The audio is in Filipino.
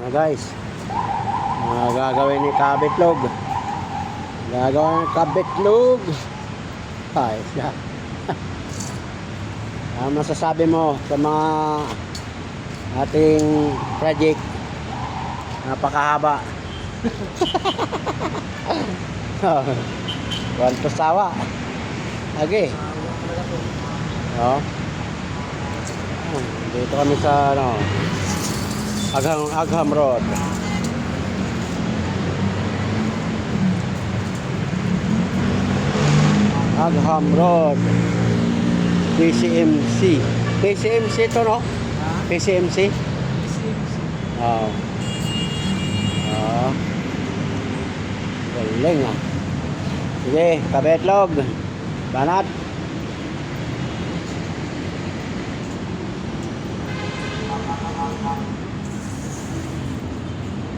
Guys, gagawin ni Kabitlog. Gagawin ni Kabitlog. Ayos na. Ano masasabi mo sa mga ating project? Napakahaba. Wanto sawa. Lagi. Oh. Dito kami sa Agham Road. Agham Road. PCMC. PCMC to, no? PCMC? PCMC. Oo. Oo. Galing ah. Sige, Kabitlog. Banat.